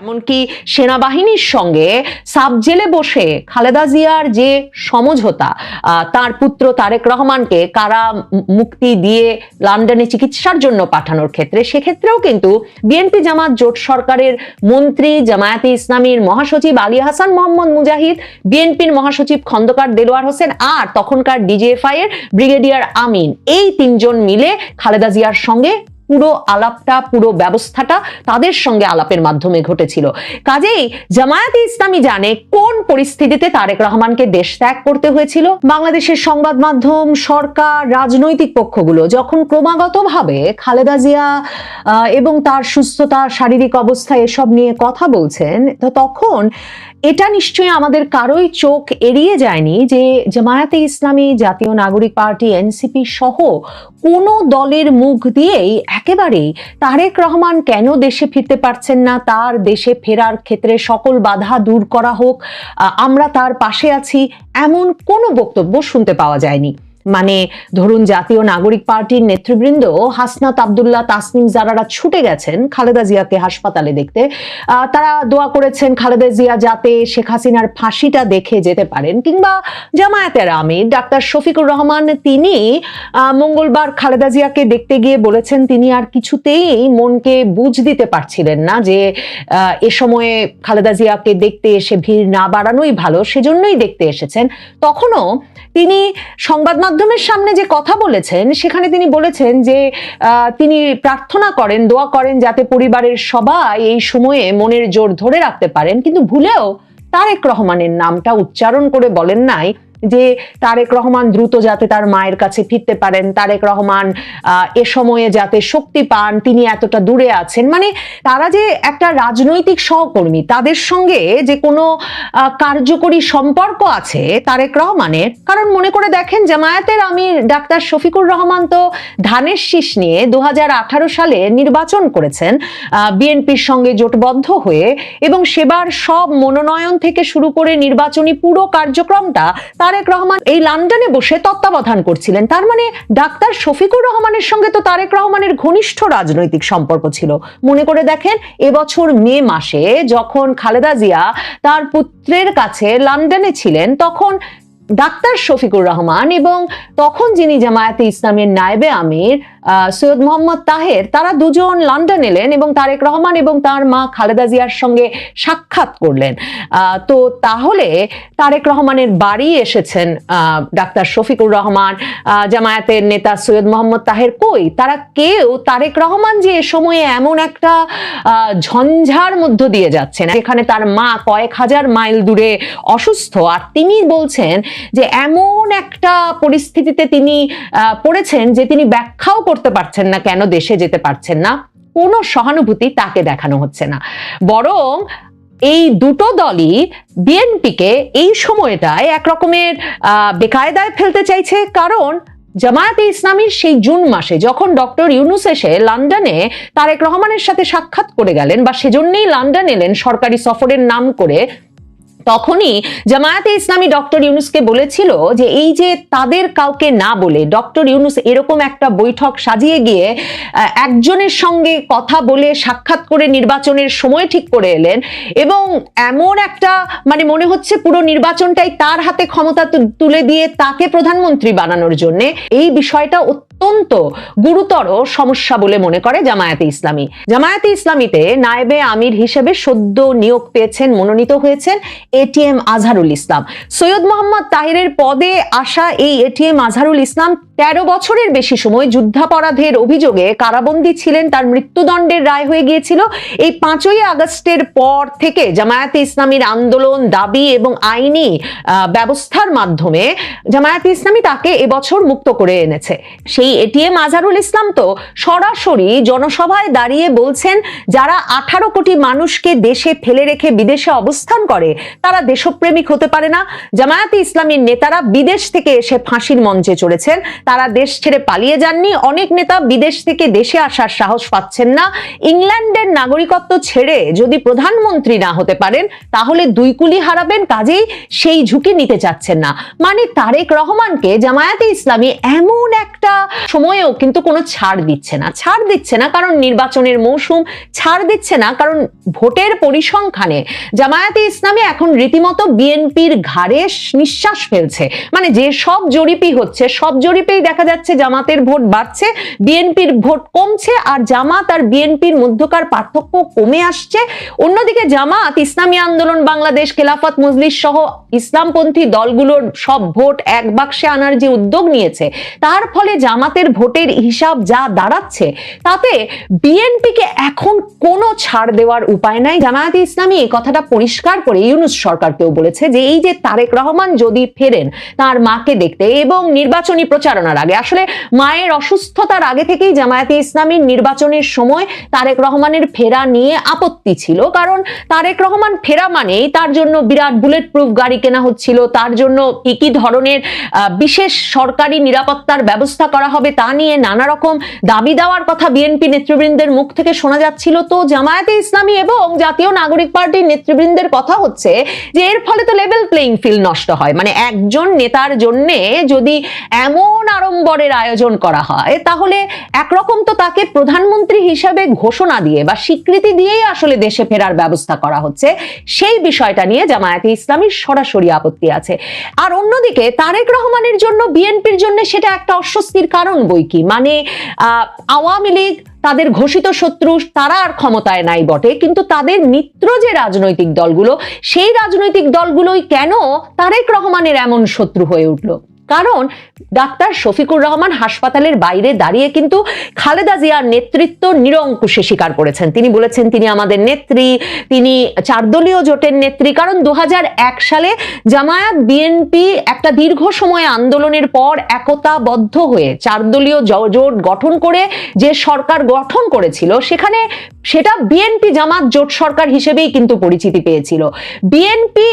এমনকি সেনাবাহিনীর সঙ্গে সাব জেলে বসে খালেদা জিয়ার যে সমঝোতা, তার পুত্র তারেক রহমানকে কারা মুক্তি দিয়ে লন্ডনে চিকিৎসার জন্য পাঠানোর ক্ষেত্রে, সেক্ষেত্রেও কিন্তু বিএনপি জামাত জোট সরকারের মন্ত্রী, জামায়াতে ইসলামীর মহাসচিব আলী হাসান মোহাম্মদ মুজাহিদ, বিএনপির মহাসচিব খন্দকার দেলোয়ার হোসেন আর তখনকার ডিজিএফআই এর ব্রিগেডিয়ার আমিন, এই তিনজন মিলে খালেদা জিয়ার সঙ্গে পুরো আলাপটা, পুরো ব্যবস্থাটা তাদের সঙ্গে আলাপের মাধ্যমে ঘটেছিল। কাজেই জামায়াতে ইসলামী জানে কোন পরিস্থিতিতে তারেক রহমানকে দেশ ত্যাগ করতে হয়েছিল। বাংলাদেশের সংবাদ মাধ্যম, সরকার, রাজনৈতিক পক্ষগুলো যখন ক্রমাগতভাবে খালেদা জিয়া এবং তার সুস্থতা, শারীরিক অবস্থা এসব নিয়ে কথা বলছেন, তো তখন এটা নিশ্চয়ই আমাদের কারোই চোখ এড়িয়ে যায়নি যে জামায়াতে ইসলামী, জাতীয় নাগরিক পার্টি, এনসিপি সহ কোনো দলের মুখ দিয়েই একেবারেই তারেক রহমান কেন দেশে ফিরতে পারছেন না, তার দেশে ফেরার ক্ষেত্রে সকল বাধা দূর করা হোক, আমরা তার পাশে আছি, এমন কোনো বক্তব্য শুনতে পাওয়া যায়নি। মানে ধরুন জাতীয় নাগরিক পার্টির নেতৃবৃন্দ হাসনাত আব্দুল্লাহ, তাসনিম জারারা ছুটে গেছেন খালেদা জিয়াকে হাসপাতালে দেখতে, তারা দোয়া করেছেন খালেদা জিয়া যাতে শেখ হাসিনার ফাঁসিটা দেখে যেতে পারেন। কিংবা জামায়াতের আমির ডাক্তার শফিকুর রহমান, তিনি মঙ্গলবার খালেদা জিয়াকে দেখতে গিয়ে বলেছেন তিনি আর কিছুতেই মনকে বুঝ দিতে পারছিলেন না যে এ সময়ে খালেদা জিয়াকে দেখতে এসে ভিড় না বাড়ানোই ভালো, সেজন্যই দেখতে এসেছেন। তখনও তিনি সংবাদ মাধ্যমের সামনে যে কথা বলেছেন, সেখানে তিনি বলেছেন যে তিনি প্রার্থনা করেন, দোয়া করেন যাতে পরিবারের সবাই এই সময়ে মনের জোর ধরে রাখতে পারেন, কিন্তু ভুলেও তারেক রহমানের নামটা উচ্চারণ করে বলেন নাই যে তারেক রহমান দ্রুত যাতে তার মায়ের কাছে ফিরতে পারেন, তারেক রহমান এ সময়ে যাতে শক্তি পান, তিনি এতটা দূরে আছেন। মানে তারা যে একটা রাজনৈতিক সহকর্মী, তাদের সঙ্গে যে কোনো কার্যকরী সম্পর্ক আছে তারেক রহমানের। কারণ মনে করে দেখেন, জামায়াতের আমির ডাক্তার শফিকুর রহমান তো ধানের শীষ নিয়ে 2018 সালে নির্বাচন করেছেন বিএনপির সঙ্গে জোটবদ্ধ হয়ে, এবং সেবার সব মনোনয়ন থেকে শুরু করে নির্বাচনী পুরো কার্যক্রমটা তারেক রহমান এই লন্ডনে বসে তত্ত্বাবধান করছিলেন। তার মানে ডাক্তার শফিকুর রহমানের সঙ্গে তো তারেক রহমানের ঘনিষ্ঠ রাজনৈতিক সম্পর্ক ছিল। মনে করে দেখেন, এবছর মে মাসে যখন খালেদা জিয়া তার পুত্রের কাছে লন্ডনে ছিলেন, তখন ডাক্তার শফিকুর রহমান এবং তখন যিনি জামায়াতে ইসলামের নায়েবে আমির সৈয়দ মোহাম্মদ তাহের, তারা দুজন লন্ডন এলেন এবং তারেক রহমান এবং তার মা খালেদা জিয়ার সঙ্গে সাক্ষাৎ করলেন। তো তাহলে তারেক রহমানের বাড়ি এসেছেন ডাক্তার শফিকুর রহমান, জামায়াতের নেতা সৈয়দ মোহাম্মদ তাহের কই? তারা কেউ তারেক রহমান যে এ সময়ে এমন একটা ঝঞ্ঝার মধ্য দিয়ে যাচ্ছেন, এখানে তার মা কয়েক হাজার মাইল দূরে অসুস্থ, আর তিনি বলছেন যে এমন একটা পরিস্থিতিতে তিনি পড়েছেন যে তিনি ব্যাখ্যাও করতে পারছেন না কেন দেশে যেতে পারছেন না, কোনো সহানুভূতি তাকে দেখানো হচ্ছে না। বরং এই দুটো দলই বিএনপিকে এই সময়টায় একরকমের বেকায়দায় ফেলতে চাইছে। কারণ জামায়াতে ইসলামীর সেই জুন মাসে যখন ডক্টর ইউনূস এসে লন্ডনে তারেক রহমানের সাথে সাক্ষাৎ করে গেলেন, বা সেজন্যই লন্ডন এলেন সরকারি সফরের নাম করে, তখনই জামায়াতে ইসলামী ডক্টর ইউনূসকে বলেছিল যে এই যে তাদের কাউকে না বলে ডক্টর ইউনূস এরকম একটা বৈঠক সাজিয়ে গিয়ে একজনের সঙ্গে কথা বলে সাক্ষাৎ করে নির্বাচনের সময় ঠিক করে এলেন, এবং এমন একটা মানে মনে হচ্ছে পুরো নির্বাচনটাই তার হাতে ক্ষমতা তুলে দিয়ে তাকে প্রধানমন্ত্রী বানানোর জন্য, এই বিষয়টা অত্যন্ত গুরুতর সমস্যা বলে মনে করে জামায়াতে ইসলামী। জামায়াতে ইসলামীতে নায়েবে আমির হিসেবে সদ্য নিয়োগ পেয়েছেন, মনোনীত হয়েছেন এটিএম আজহারুল ইসলাম। সৈয়দ মোহাম্মদ তাহেরের পদে আসা এই এটিএম আজহারুল ইসলাম 13 বছরের বেশি সময় যুদ্ধাপরাধের অভিযোগে কারাবন্দী ছিলেন, তার মৃত্যুদণ্ডের রায় হয়ে গিয়েছিল। এই 5ই আগস্টের পর থেকে জামায়াতে ইসলামীর আন্দোলন, দাবি এবং আইনি ব্যবস্থার মাধ্যমে জামায়াতে ইসলামী তাকে এবছর মুক্ত করে এনেছে। সেই এটিএম আজহারুল ইসলাম তো সরাসরি জনসভায় দাঁড়িয়ে বলছেন, যারা 18 কোটি মানুষকে দেশে ফেলে রেখে বিদেশে অবস্থান করে তারা দেশপ্রেমিক হতে পারে না। জামায়াতে ইসলামীর নেতারা বিদেশ থেকে এসে ফাঁসির মঞ্চে চড়েছেন, তারা দেশ ছেড়ে পালিয়ে যাননি, অনেক নেতা বিদেশ থেকে দেশে আসার সাহস পাচ্ছেন না। ইংল্যান্ডের নাগরিকত্ব ছেড়ে যদি প্রধানমন্ত্রী না হতে পারেন তাহলে দুই কুলি হারাবেন, কাজেই সেই ঝুঁকি নিতে চাচ্ছেন না। মানে তারেক রহমানকে জামায়াতে ইসলামী এমন একটা সময়েও কিন্তু কোনো ছাড় দিচ্ছে না। ছাড় দিচ্ছে না কারণ নির্বাচনের মৌসুম, ছাড় দিচ্ছে না কারণ ভোটের পরিসংখ্যানে জামায়াতে ইসলামী এখন রীতিমতো বিএনপির ঘাড়ে নিঃশ্বাস ফেলছে। মানে যে সব জরিপই হচ্ছে, সব জরিপেই দেখা যাচ্ছে জামাতের ভোট বাড়ছে, বিএনপির ভোট কমছে, আর জামাত আর বিএনপির মধ্যকার পার্থক্য কমে আসছে। অন্যদিকে জামাত ইসলামী আন্দোলন বাংলাদেশ, খেলাফত মজলিস সহ ইসলামপন্থী দলগুলোর সব ভোট এক বাক্সে আনার যে উদ্যোগ নিয়েছে, তার ফলে জামাতের ভোটের হিসাব যা দাঁড়াচ্ছে তাতে বিএনপিকে এখন কোনো ছাড় দেওয়ার উপায় নাই। জামায়াতে ইসলামী এই কথাটা পরিষ্কার করে ইউনূস সরকারকেও বলেছে যে এই যে তারেক রহমান যদি ফেরেন তার মাকে দেখতে, এবং নির্বাচনী প্রচারণার আগে, আসলে মায়ের অসুস্থতার আগে থেকেই জামায়াতে ইসলামীর নির্বাচনের সময় তারেক রহমানের ফেরা নিয়ে আপত্তি ছিল, কারণ তারেক রহমান ফেরা মানেই তার জন্য বিরাট বুলেট প্রুফ গাড়ি কেনা হচ্ছিল, তার জন্য কি ধরনের বিশেষ সরকারি নিরাপত্তার ব্যবস্থা করা হবে তা নিয়ে নানা রকম দাবি দেওয়ার কথা বিএনপি নেতৃবৃন্দের মুখ থেকে শোনা যাচ্ছিল। তো জামায়াতে ইসলামী এবং জাতীয় নাগরিক পার্টির নেতৃবৃন্দের কথা হচ্ছে যে এর ফলে তো লেভেল প্লেইং ফিল্ড নষ্ট হয়। মানে একজন নেতার জন্য যদি এমন আড়ম্বরের আয়োজন করা হয় তাহলে একরকম তো তাকে প্রধানমন্ত্রী হিসেবে ঘোষণা দিয়ে বা স্বীকৃতি দিয়েই আসলে দেশে ফেরার ব্যবস্থা করা হচ্ছে। সেই বিষয়টা নিয়ে জামায়াতে ইসলামীর সরাসরি আপত্তি আছে। আর অন্যদিকে তারেক রহমানের জন্য, বিএনপির জন্য সেটা একটা অস্বস্তির কারণ বই কি। মানে আওয়ামী লীগ তাদের ঘোষিত শত্রু, তারা আর ক্ষমতায় নাই বটে, কিন্তু তাদের মিত্র যে রাজনৈতিক দলগুলো, সেই রাজনৈতিক দলগুলোই কেন তারেক রহমানের এমন শত্রু হয়ে উঠলো? কারণ ডাক্তার শফিকুর রহমান হাসপাতালের বাইরে দাঁড়িয়ে কিন্তু খালেদা জিয়ার নেতৃত্ব নিরঙ্কুশে স্বীকার করেছেন। তিনি বলেছেন তিনি আমাদের নেত্রী, তিনি 4 দলীয় জোটের নেত্রী। কারণ 2001 সালে জামায়াত বিএনপি একটা দীর্ঘ সময় আন্দোলনের পর একতাবদ্ধ হয়ে 4 দলীয় জোট গঠন করে যে সরকার গঠন করেছিল, সেটা বিএনপি জামাত জোট সরকার হিসেবেই কিন্তু পরিচিতি পেয়েছিল। বিএনপি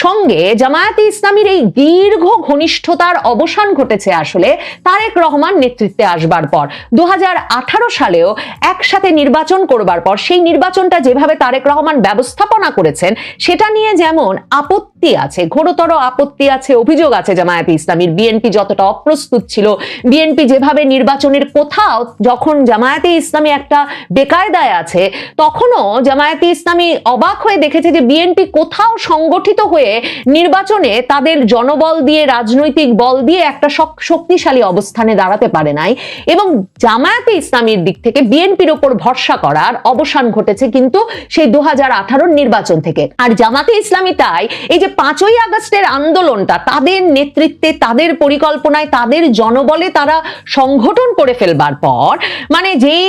সঙ্গে জামায়াতে ইসলামীর এই দীর্ঘ ঘনিষ্ঠতার অবসান ঘটেছে আসলে তারেক রহমান নেতৃত্বে আসবার পর। 2018 সালেও একসাথে নির্বাচন করবার পর সেই নির্বাচনটা যেভাবে তারেক রহমান ব্যবস্থাপনা করেছেন সেটা নিয়ে যেমন আপত্তি আছে, ঘোরতর আপত্তি আছে, অভিযোগ আছে জামায়াতে ইসলামীর। বিএনপি যতটা অপ্রস্তুত ছিল, বিএনপি যেভাবে নির্বাচনের কোথাও, যখন জামায়াতে ইসলামী একটা বেকায়দায় আছে তখনও জামায়াতে ইসলামী অবাক হয়ে দেখেছে যে বিএনপি কোথাও সংগঠিত হয়ে নির্বাচনে তাদের জনবল দিয়ে, রাজনৈতিক বল দিয়ে একটা শক্তিশালী অবস্থানে দাঁড়াতে পারে নাই। এবং জামায়াতে ইসলামীর দিক থেকে বিএনপির উপর ভরসা করার অবসান ঘটেছে কিন্তু সেই 2018 নির্বাচন থেকে। আর জামাতে ইসলামী তাই এই যে 5ই আগস্টের আন্দোলনটা তাদের নেতৃত্বে, তাদের পরিকল্পনায়, তাদের জনবলে তারা সংগঠন করে ফেলবার পর, মানে যেই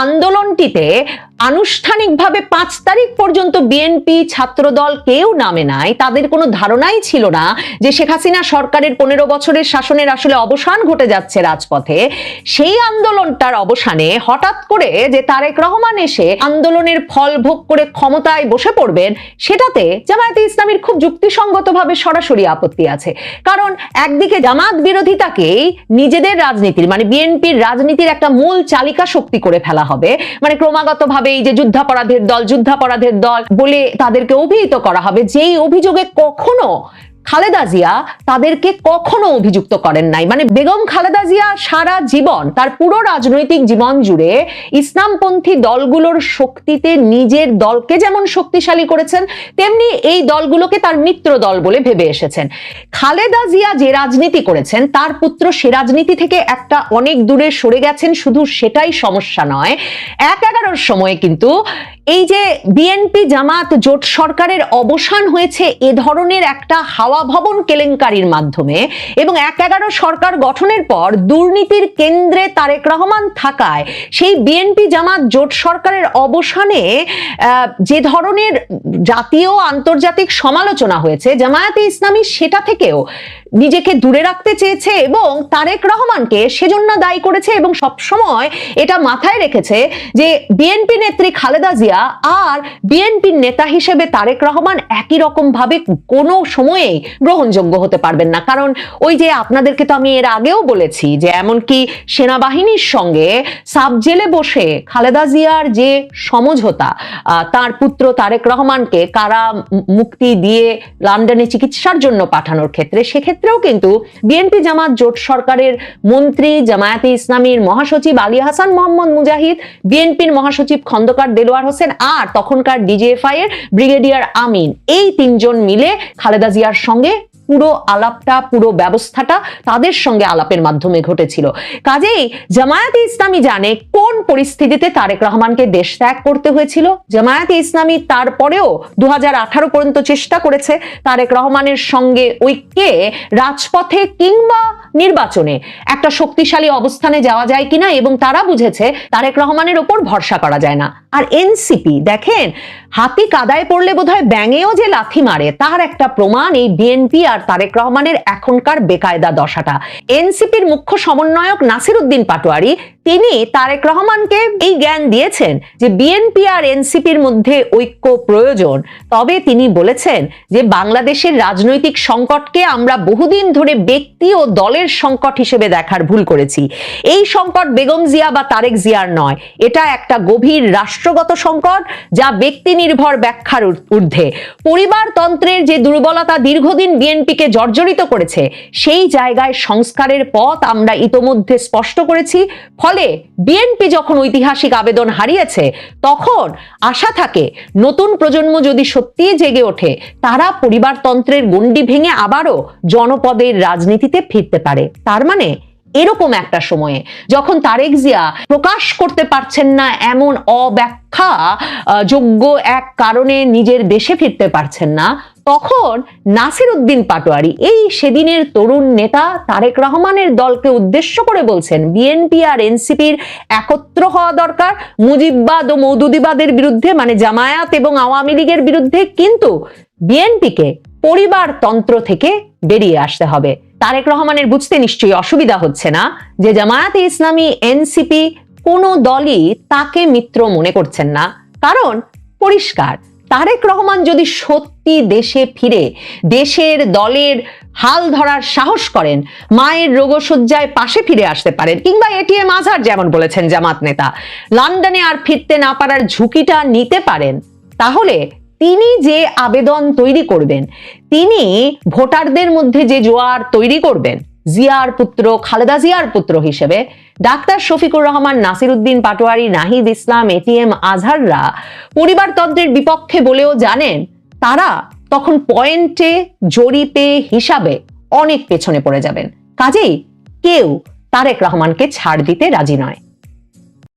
আন্দোলনটিতে আনুষ্ঠানিকভাবে 5 তারিখ পর্যন্ত বিএনপি, ছাত্রদল কেউ নামে নাই, তাদের কোনো ধারণাই ছিল না যে শেখ হাসিনা সরকারের 15 বছরের শাসনের আসলে অবসান ঘটে যাচ্ছে রাজপথে। সেই আন্দোলনটার অবসানে হঠাৎ করে যে তারেক রহমান এসে আন্দোলনের ফল ভোগ করে ক্ষমতায় বসে পড়বেন, সেটাতে জামায়াতে ইসলামীর খুব যুক্তিসঙ্গতভাবে সরাসরি আপত্তি আছে। কারণ একদিকে জামাত বিরোধিতাকেই নিজেদের রাজনীতির, মানে বিএনপির রাজনীতির একটা মূল চালিকা শক্তি করে ফেলা হবে। মানে ক্রমাগতভাবে এই যে যুদ্ধাপরাধের দল বলে তাদেরকে অভিহিত করা হবে, যেই অভিযোগে কখনো খালেদা জিয়া তাদেরকে কখনো অভিযুক্ত করেন নাই। মানে বেগম খালেদা জিয়া সারা জীবন, তার পুরো রাজনৈতিক জীবন জুড়ে ইসলামপন্থী দলগুলোর শক্তিতে নিজের দলকে যেমন শক্তিশালী করেছেন, তেমনি এই দলগুলোকে তার মিত্র দল বলে ভেবে এসেছেন। খালেদা জিয়া যে রাজনীতি করেছেন, তার পুত্র সে রাজনীতি থেকে একটা অনেক দূরে সরে গেছেন, শুধু সেটাই সমস্যা নয়। 2011 সময়ে কিন্তু এই যে বিএনপি জামাত জোট সরকারের অবসান হয়েছে এ ধরনের একটা হাওয়া ভবন কেলেঙ্কারির মাধ্যমে, এবং 2011 সরকার গঠনের পর দুর্নীতির কেন্দ্রে তারেক রহমান থাকায় সেই বিএনপি জামাত জোট সরকারের অবসানে যে ধরনের জাতীয় আন্তর্জাতিক সমালোচনা হয়েছে, জামায়াতে ইসলামী সেটা থেকেও নিজেকে দূরে রাখতে চেয়েছে এবং তারেক রহমানকে সেজন্য দায়ী করেছে এবং সবসময় এটা মাথায় রেখেছে যে বিএনপি নেত্রী খালেদা জিয়া আর বিএনপির নেতা হিসেবে তারেক রহমান একই রকম ভাবে কোনো সময়ে গ্রহণযোগ্য হতে পারবেন না। কারণ ওই যে আপনাদেরকে তো আমি এর আগেও বলেছি যে এমনকি সেনাবাহিনীর সঙ্গে সাব জেলে বসে খালেদা জিয়ার যে সমঝোতা, তার পুত্র তারেক রহমানকে কারা মুক্তি দিয়ে লন্ডনে চিকিৎসার জন্য পাঠানোর ক্ষেত্রে, সেক্ষেত্রেও কিন্তু বিএনপি জামাত জোট সরকারের মন্ত্রী, জামায়াতে ইসলামীর মহাসচিব আলী হাসান মোহাম্মদ মুজাহিদ, বিএনপির মহাসচিব খন্দকার দেলোয়ার হোসেন আর তখনকার ডিজিএফআই এর ব্রিগেডিয়ার আমিন, এই তিনজন মিলে খালেদা জিয়ার সঙ্গে পুরো আলাপটা, পুরো ব্যবস্থাটা তাদের সঙ্গে আলাপের মাধ্যমে ঘটেছিল। কাজেই জামায়াতে ইসলামী জানে কোন পরিস্থিতিতে তারেক রহমানকে দেশ ত্যাগ করতে হয়েছিল। জামায়াতে ইসলামী তারপরেও 2018 পর্যন্ত চেষ্টা করেছে তারেক রহমানের সঙ্গে ঐক্যে রাজপথে কিংবা নির্বাচনে একটা শক্তিশালী অবস্থানে যাওয়া যায় কিনা, এবং তারা বুঝেছে তারেক রহমানের ওপর ভরসা করা যায় না। আর এনসিপি দেখেন, হাতি কাদায় পড়লে বোধহয় ব্যাঙেও যে লাথি মারে তার একটা প্রমাণ এই বিএনপি আর তারেক রহমানের এখনকার বেকায়দা দশাটা। এনসিপির মুখ্য সমন্বয়ক নাসির উদ্দিন পাটোয়ারি তিনি তারেক রহমানকে এই জ্ঞান দিয়েছেন যে বিএনপি আর এনসিপির মধ্যে ঐক্য প্রয়োজন। তবে তিনি বলেছেন যে বাংলাদেশের রাজনৈতিক সংকটকে আমরা বহুদিন ধরে ব্যক্তি ও দলের সংকট হিসেবে দেখার ভুল করেছি। এই সংকট বেগম জিয়া বা তারেক জিয়ার নয়, এটা একটা গভীর রাষ্ট্রগত সংকট যা ব্যক্তি নির্ভর ব্যাখ্যার ঊর্ধ্বে। পরিবারতন্ত্রের যে দুর্বলতা দীর্ঘদিন বিএনপিকে জর্জরিত করেছে, সেই জায়গায় সংস্কারের পথ আমরা ইতোমধ্যে স্পষ্ট করেছি। ফলে বিএনপি যখন ঐতিহাসিক আবেদন হারিয়েছে, তখন আশা থাকে নতুন প্রজন্ম যদি সত্যি জেগে ওঠে, তারা পরিবারতন্ত্রের গণ্ডি ভেঙে আবারও জনপদের রাজনীতিতে ফিরতে পারে। তার মানে এরকম একটা সময়ে যখন তারেক জিয়া প্রকাশ করতে পারছেন না এমন অব্যাখ্যা যোগ্য এক কারণে নিজের দেশে ফিরতে পারছেন না, তখন নাসির উদ্দিন পাটোয়ারি এই সেদিনের তরুণ নেতা তারেক রহমানের দলকে উদ্দেশ্য করে বলছেন বিএনপি আর এনসিপির একত্র হওয়া দরকার, মুজিববাদ ও মওদুদিবাদের বিরুদ্ধে, মানে জামায়াত এবং আওয়ামী লীগের বিরুদ্ধে, কিন্তু বিএনপিকে পরিবারতন্ত্র থেকে বেরিয়ে আসতে হবে। তারেক রহমানের বুঝতে নিশ্চয়ই অসুবিধা হচ্ছে না যে জামায়াতে ইসলামী, এনসিপি কোনো দলই তাকে মিত্র মনে করছেন না। কারণ পরিষ্কার, তারেক রহমান যদি সত্যি দেশে ফিরে দেশের দলের হাল ধরার সাহস করেন, মায়ের রোগশয্যায় পাশে ফিরে আসতে পারেন, কিংবা এটিএম আজহার যেমন বলেছেন জামাত নেতা, লন্ডনে আর ফিরতে না পারার ঝুঁকিটা নিতে পারেন, তাহলে তিনি যে আবেদন তৈরি করবেন, তিনি ভোটারদের মধ্যে যে জোয়ার তৈরি করবেন, জিয়ার পুত্র, খালেদা জিয়ার পুত্র হিসেবে ডাক্তার শফিকুর রহমান, নাসির উদ্দিন পাটোয়ারি, নাহিদ ইসলাম, এটিএম আজহাররা পরিবারতন্ত্রের বিপক্ষে বলেও জানেন তারা তখন পয়েন্টে, জরিপে, হিসাবে অনেক পেছনে পড়ে যাবেন। কাজেই কেউ তারেক রহমানকে ছাড় দিতে রাজি নয়।